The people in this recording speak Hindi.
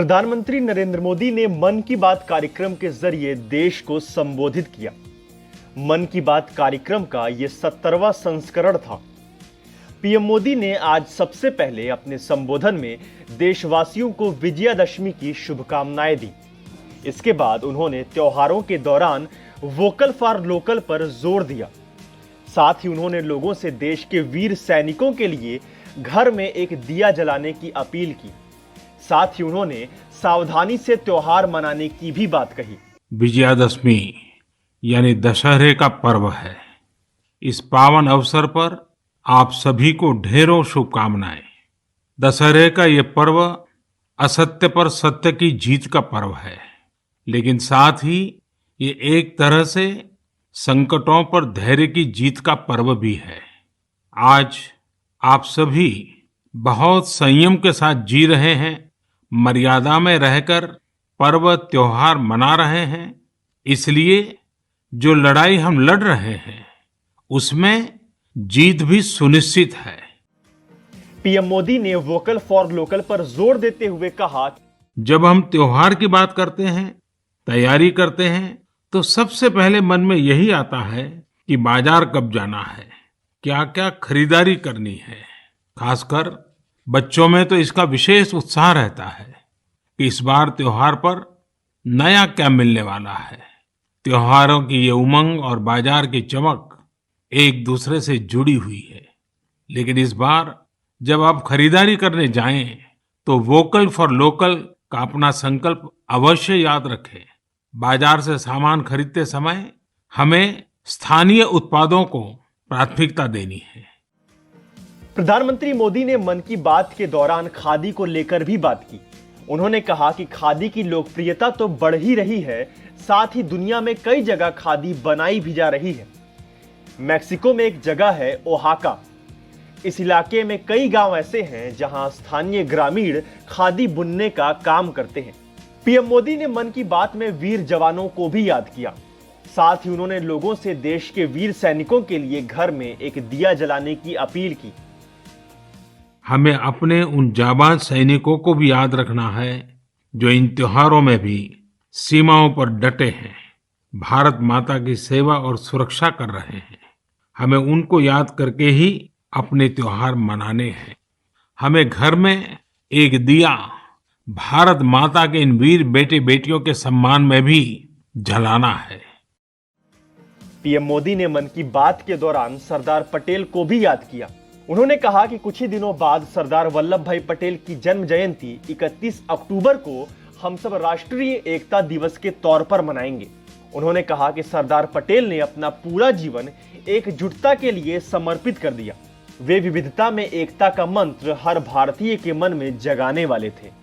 प्रधानमंत्री नरेंद्र मोदी ने मन की बात कार्यक्रम के जरिए देश को संबोधित किया। मन की बात कार्यक्रम का यह 70वां संस्करण था। पीएम मोदी ने आज सबसे पहले अपने संबोधन में देशवासियों को विजयादशमी की शुभकामनाएं दी। इसके बाद उन्होंने त्योहारों के दौरान वोकल फॉर लोकल पर जोर दिया। साथ ही उन्होंने लोगों से देश के वीर सैनिकों के लिए घर में एक दिया जलाने की अपील की। साथ ही उन्होंने सावधानी से त्योहार मनाने की भी बात कही। विजयादशमी यानी दशहरे का पर्व है। इस पावन अवसर पर आप सभी को ढेरों शुभकामनाएं। दशहरे का ये पर्व असत्य पर सत्य की जीत का पर्व है, लेकिन साथ ही ये एक तरह से संकटों पर धैर्य की जीत का पर्व भी है। आज आप सभी बहुत संयम के साथ जी रहे हैं, मर्यादा में रहकर पर्व त्योहार मना रहे हैं। इसलिए जो लड़ाई हम लड़ रहे हैं उसमें जीत भी सुनिश्चित है। पीएम मोदी ने वोकल फॉर लोकल पर जोर देते हुए कहा, जब हम त्योहार की बात करते हैं, तैयारी करते हैं, तो सबसे पहले मन में यही आता है कि बाजार कब जाना है, क्या क्या खरीदारी करनी है। खासकर बच्चों में तो इसका विशेष उत्साह रहता है कि इस बार त्योहार पर नया क्या मिलने वाला है। त्योहारों की ये उमंग और बाजार की चमक एक दूसरे से जुड़ी हुई है। लेकिन इस बार जब आप खरीदारी करने जाएं तो वोकल फॉर लोकल का अपना संकल्प अवश्य याद रखें। बाजार से सामान खरीदते समय हमें स्थानीय उत्पादों को प्राथमिकता देनी है। प्रधानमंत्री मोदी ने मन की बात के दौरान खादी को लेकर भी बात की। उन्होंने कहा कि खादी की लोकप्रियता तो बढ़ ही रही है, साथ ही दुनिया में कई जगह खादी बनाई भी जा रही है। मैक्सिको में एक जगह है ओहाका। इस इलाके में कई गांव ऐसे हैं जहां स्थानीय ग्रामीण खादी बुनने का काम करते हैं। पीएम मोदी ने मन की बात में वीर जवानों को भी याद किया। साथ ही उन्होंने लोगों से देश के वीर सैनिकों के लिए घर में एक दिया जलाने की अपील की। हमें अपने उन जाबाज सैनिकों को भी याद रखना है जो इन त्योहारों में भी सीमाओं पर डटे हैं, भारत माता की सेवा और सुरक्षा कर रहे हैं। हमें उनको याद करके ही अपने त्योहार मनाने हैं। हमें घर में एक दिया भारत माता के इन वीर बेटे बेटियों के सम्मान में भी जलाना है। पीएम मोदी ने मन की बात के दौरान सरदार पटेल को भी याद किया। उन्होंने कहा कि कुछ ही दिनों बाद सरदार वल्लभ भाई पटेल की जन्म जयंती 31 अक्टूबर को हम सब राष्ट्रीय एकता दिवस के तौर पर मनाएंगे। उन्होंने कहा कि सरदार पटेल ने अपना पूरा जीवन एकजुटता के लिए समर्पित कर दिया। वे विविधता में एकता का मंत्र हर भारतीय के मन में जगाने वाले थे।